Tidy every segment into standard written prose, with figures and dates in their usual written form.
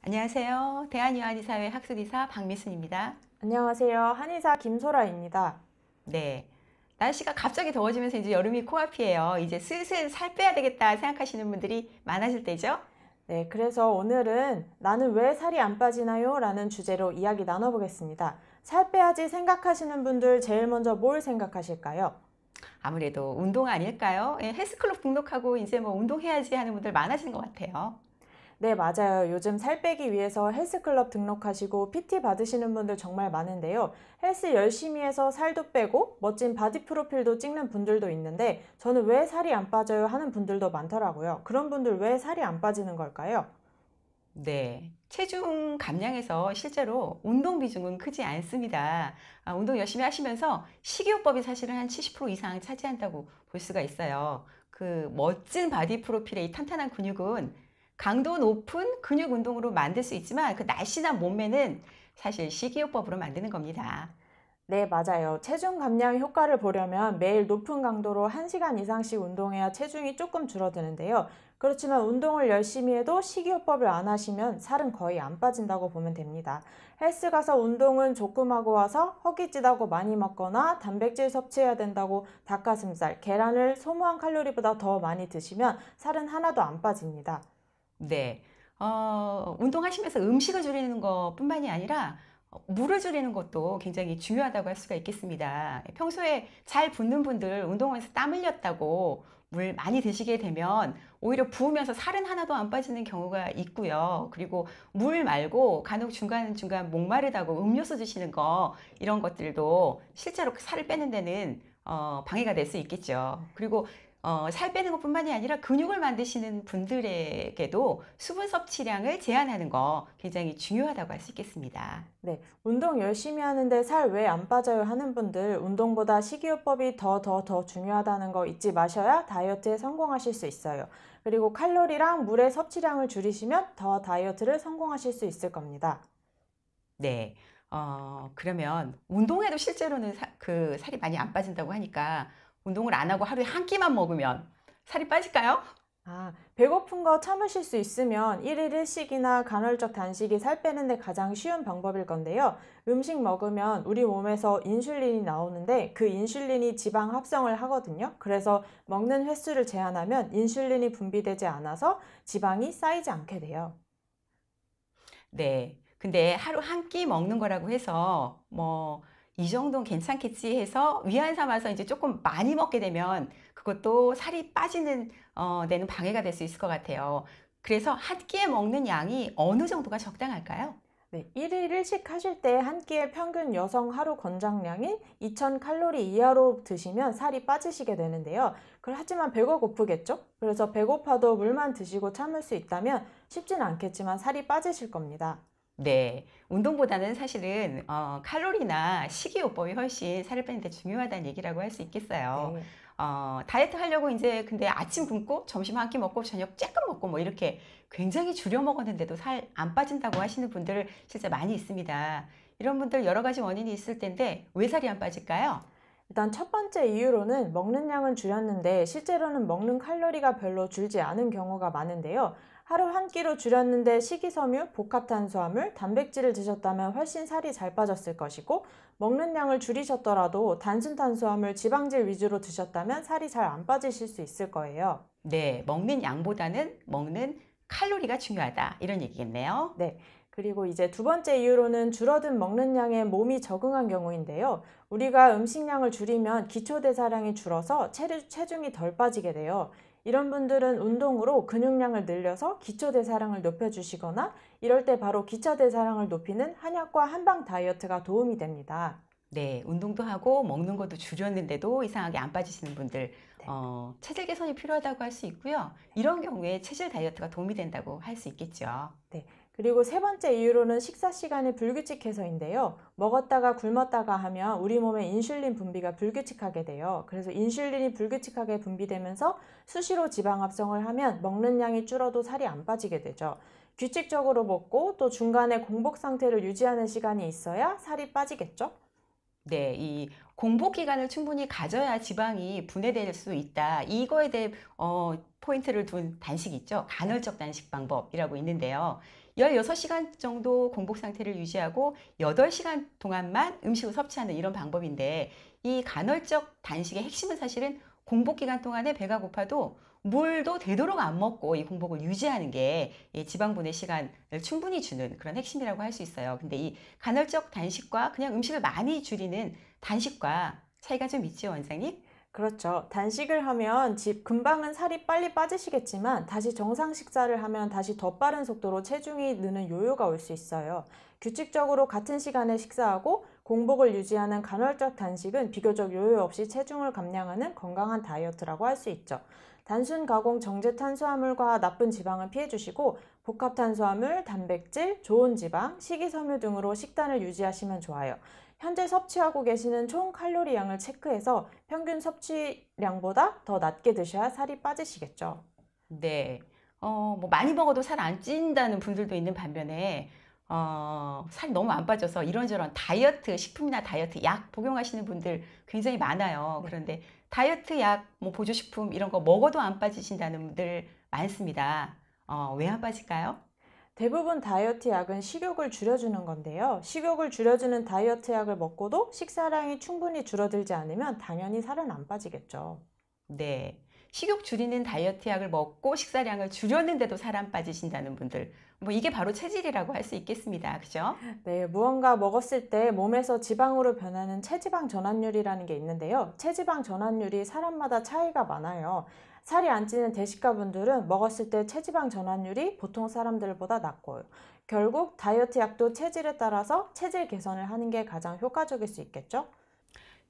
안녕하세요. 대한유한의사회 학술이사 박미순입니다. 안녕하세요. 한의사 김소라입니다. 네. 날씨가 갑자기 더워지면서 이제 여름이 코앞이에요. 이제 슬슬 살 빼야 되겠다 생각하시는 분들이 많아질 때죠? 네, 그래서 오늘은 나는 왜 살이 안 빠지나요? 라는 주제로 이야기 나눠보겠습니다. 살 빼야지 생각하시는 분들 제일 먼저 뭘 생각하실까요? 아무래도 운동 아닐까요? 예, 헬스클럽 등록하고 이제 뭐 운동해야지 하는 분들 많아진 것 같아요. 네, 맞아요. 요즘 살 빼기 위해서 헬스클럽 등록하시고 PT 받으시는 분들 정말 많은데요. 헬스 열심히 해서 살도 빼고 멋진 바디 프로필도 찍는 분들도 있는데 저는 왜 살이 안 빠져요? 하는 분들도 많더라고요. 그런 분들 왜 살이 안 빠지는 걸까요? 네. 체중 감량에서 실제로 운동 비중은 크지 않습니다. 운동 열심히 하시면서 식이요법이 사실은 한 70% 이상 차지한다고 볼 수가 있어요. 그 멋진 바디 프로필의 이 탄탄한 근육은 강도 높은 근육 운동으로 만들 수 있지만 그 날씬한 몸매는 사실 식이요법으로 만드는 겁니다. 네, 맞아요. 체중 감량 효과를 보려면 매일 높은 강도로 1시간 이상씩 운동해야 체중이 조금 줄어드는데요. 그렇지만 운동을 열심히 해도 식이요법을 안 하시면 살은 거의 안 빠진다고 보면 됩니다. 헬스 가서 운동은 조금 하고 와서 허기지다고 많이 먹거나 단백질 섭취해야 된다고 닭가슴살, 계란을 소모한 칼로리보다 더 많이 드시면 살은 하나도 안 빠집니다. 네. 운동하시면서 음식을 줄이는 것뿐만이 아니라 물을 줄이는 것도 굉장히 중요하다고 할 수가 있겠습니다. 평소에 잘 붓는 분들 운동하면서 땀 흘렸다고 물 많이 드시게 되면 오히려 부으면서 살은 하나도 안 빠지는 경우가 있고요. 그리고 물 말고 간혹 중간중간 목마르다고 음료수 드시는 거 이런 것들도 실제로 살을 빼는 데는 방해가 될 수 있겠죠. 그리고 살 빼는 것뿐만이 아니라 근육을 만드시는 분들에게도 수분 섭취량을 제한하는 거 굉장히 중요하다고 할 수 있겠습니다. 네, 운동 열심히 하는데 살 왜 안 빠져요 하는 분들 운동보다 식이요법이 더 중요하다는 거 잊지 마셔야 다이어트에 성공하실 수 있어요. 그리고 칼로리랑 물의 섭취량을 줄이시면 더 다이어트를 성공하실 수 있을 겁니다. 네. 그러면 운동해도 실제로는 그 살이 많이 안 빠진다고 하니까 운동을 안 하고 하루에 한 끼만 먹으면 살이 빠질까요? 배고픈 거 참으실 수 있으면 1일 1식이나 간헐적 단식이 살 빼는데 가장 쉬운 방법일 건데요. 음식 먹으면 우리 몸에서 인슐린이 나오는데 그 인슐린이 지방 합성을 하거든요. 그래서 먹는 횟수를 제한하면 인슐린이 분비되지 않아서 지방이 쌓이지 않게 돼요. 네. 근데 하루 한 끼 먹는 거라고 해서 뭐 이 정도는 괜찮겠지 해서 위안 삼아서 이제 조금 많이 먹게 되면 그것도 살이 빠지는 데는 방해가 될 수 있을 것 같아요. 그래서 한 끼에 먹는 양이 어느 정도가 적당할까요? 네, 1일 1식 하실 때 한 끼의 평균 여성 하루 권장량인 2000칼로리 이하로 드시면 살이 빠지시게 되는데요. 하지만 배가 고프겠죠? 그래서 배고파도 물만 드시고 참을 수 있다면 쉽지는 않겠지만 살이 빠지실 겁니다. 네. 운동보다는 사실은 칼로리나 식이요법이 훨씬 살을 빼는 데 중요하다는 얘기라고 할 수 있겠어요. 네. 다이어트 하려고 이제 근데 아침 굶고 점심 한 끼 먹고 저녁 쬐끔 먹고 뭐 이렇게 굉장히 줄여 먹었는데도 살 안 빠진다고 하시는 분들 진짜 많이 있습니다. 이런 분들 여러 가지 원인이 있을 텐데 왜 살이 안 빠질까요? 일단 첫 번째 이유로는 먹는 양은 줄였는데 실제로는 먹는 칼로리가 별로 줄지 않은 경우가 많은데요. 하루 한 끼로 줄였는데 식이섬유, 복합탄수화물, 단백질을 드셨다면 훨씬 살이 잘 빠졌을 것이고 먹는 양을 줄이셨더라도 단순 탄수화물, 지방질 위주로 드셨다면 살이 잘 안 빠지실 수 있을 거예요. 네. 먹는 양보다는 먹는 칼로리가 중요하다. 이런 얘기겠네요. 네. 그리고 이제 두 번째 이유로는 줄어든 먹는 양에 몸이 적응한 경우인데요. 우리가 음식량을 줄이면 기초대사량이 줄어서 체중이 덜 빠지게 돼요. 이런 분들은 운동으로 근육량을 늘려서 기초대사량을 높여주시거나 이럴 때 바로 기초대사량을 높이는 한약과 한방 다이어트가 도움이 됩니다. 네, 운동도 하고 먹는 것도 줄였는데도 이상하게 안 빠지시는 분들, 네. 체질 개선이 필요하다고 할 수 있고요. 이런 경우에 체질 다이어트가 도움이 된다고 할 수 있겠죠. 네. 그리고 세 번째 이유로는 식사 시간이 불규칙해서인데요. 먹었다가 굶었다가 하면 우리 몸의 인슐린 분비가 불규칙하게 돼요. 그래서 인슐린이 불규칙하게 분비되면서 수시로 지방 합성을 하면 먹는 양이 줄어도 살이 안 빠지게 되죠. 규칙적으로 먹고 또 중간에 공복 상태를 유지하는 시간이 있어야 살이 빠지겠죠? 네, 이 공복 기간을 충분히 가져야 지방이 분해될 수 있다. 이거에 대해 포인트를 둔 단식이 있죠. 간헐적 단식 방법이라고 있는데요. 16시간 정도 공복 상태를 유지하고 8시간 동안만 음식을 섭취하는 이런 방법인데, 이 간헐적 단식의 핵심은 사실은 공복 기간 동안에 배가 고파도 물도 되도록 안 먹고 이 공복을 유지하는 게 이 지방 분해 시간을 충분히 주는 그런 핵심이라고 할 수 있어요. 근데 이 간헐적 단식과 그냥 음식을 많이 줄이는 단식과 차이가 좀 있죠, 원장님? 그렇죠. 단식을 하면 금방은 살이 빨리 빠지시겠지만 다시 정상 식사를 하면 다시 더 빠른 속도로 체중이 느는 요요가 올 수 있어요. 규칙적으로 같은 시간에 식사하고 공복을 유지하는 간헐적 단식은 비교적 요요 없이 체중을 감량하는 건강한 다이어트라고 할 수 있죠. 단순 가공 정제 탄수화물과 나쁜 지방을 피해 주시고 복합 탄수화물, 단백질, 좋은 지방, 식이섬유 등으로 식단을 유지하시면 좋아요. 현재 섭취하고 계시는 총 칼로리 양을 체크해서 평균 섭취량보다 더 낮게 드셔야 살이 빠지시겠죠. 네. 뭐 많이 먹어도 살 안 찐다는 분들도 있는 반면에, 살이 너무 안 빠져서 이런저런 다이어트 식품이나 다이어트 약 복용하시는 분들 굉장히 많아요. 네. 그런데 다이어트 약, 뭐 보조식품 이런 거 먹어도 안 빠지신다는 분들 많습니다. 왜 안 빠질까요? 대부분 다이어트 약은 식욕을 줄여주는 건데요. 식욕을 줄여주는 다이어트 약을 먹고도 식사량이 충분히 줄어들지 않으면 당연히 살은 안 빠지겠죠. 네. 식욕 줄이는 다이어트 약을 먹고 식사량을 줄였는데도 살 안 빠지신다는 분들. 뭐 이게 바로 체질이라고 할 수 있겠습니다. 그죠? 네, 무언가 먹었을 때 몸에서 지방으로 변하는 체지방 전환율이라는 게 있는데요. 체지방 전환율이 사람마다 차이가 많아요. 살이 안 찌는 대식가분들은 먹었을 때 체지방 전환율이 보통 사람들보다 낮고요. 결국 다이어트 약도 체질에 따라서 체질 개선을 하는 게 가장 효과적일 수 있겠죠?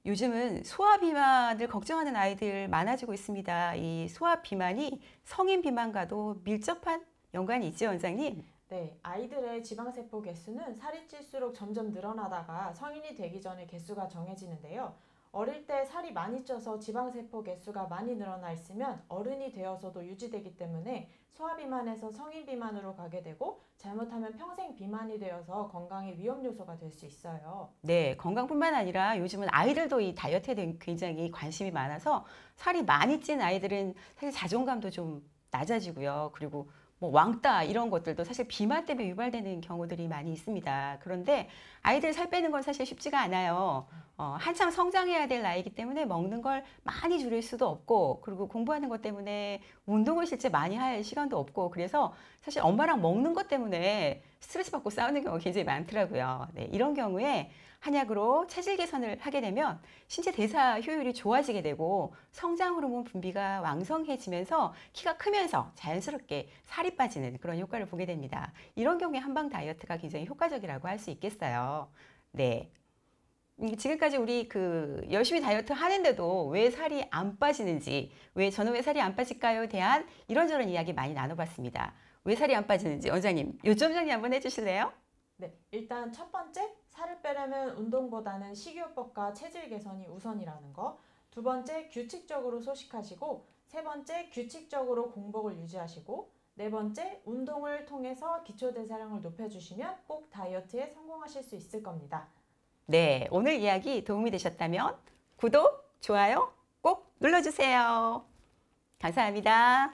요즘은 소아 비만을 걱정하는 아이들 많아지고 있습니다. 이 소아 비만이 성인 비만과도 밀접한 연관이 있죠, 원장님? 네, 아이들의 지방세포 개수는 살이 찔수록 점점 늘어나다가 성인이 되기 전에 개수가 정해지는데요. 어릴 때 살이 많이 쪄서 지방세포 개수가 많이 늘어나 있으면 어른이 되어서도 유지되기 때문에 소아비만에서 성인비만으로 가게 되고 잘못하면 평생 비만이 되어서 건강에 위험 요소가 될 수 있어요. 네, 건강뿐만 아니라 요즘은 아이들도 이 다이어트에 대해 굉장히 관심이 많아서 살이 많이 찐 아이들은 사실 자존감도 좀 낮아지고요. 그리고 뭐 왕따 이런 것들도 사실 비만 때문에 유발되는 경우들이 많이 있습니다. 그런데 아이들 살 빼는 건 사실 쉽지가 않아요. 한창 성장해야 될 나이이기 때문에 먹는 걸 많이 줄일 수도 없고, 그리고 공부하는 것 때문에 운동을 실제 많이 할 시간도 없고, 그래서 사실 엄마랑 먹는 것 때문에 스트레스 받고 싸우는 경우가 굉장히 많더라고요. 네, 이런 경우에 한약으로 체질 개선을 하게 되면 신체 대사 효율이 좋아지게 되고 성장 호르몬 분비가 왕성해지면서 키가 크면서 자연스럽게 살이 빠지는 그런 효과를 보게 됩니다. 이런 경우에 한방 다이어트가 굉장히 효과적이라고 할 수 있겠어요. 네. 지금까지 우리 열심히 다이어트 하는데도 왜 살이 안 빠지는지, 왜 저는 왜 살이 안 빠질까요? 대한 이런저런 이야기 많이 나눠봤습니다. 왜 살이 안 빠지는지 원장님 요점 정리 한번 해주실래요? 네, 일단 첫 번째, 살을 빼려면 운동보다는 식이요법과 체질 개선이 우선이라는 거. 두 번째, 규칙적으로 소식하시고, 세 번째, 규칙적으로 공복을 유지하시고, 네 번째, 운동을 통해서 기초대사량을 높여주시면 꼭 다이어트에 성공하실 수 있을 겁니다. 네, 오늘 이야기 도움이 되셨다면 구독, 좋아요 꼭 눌러주세요. 감사합니다.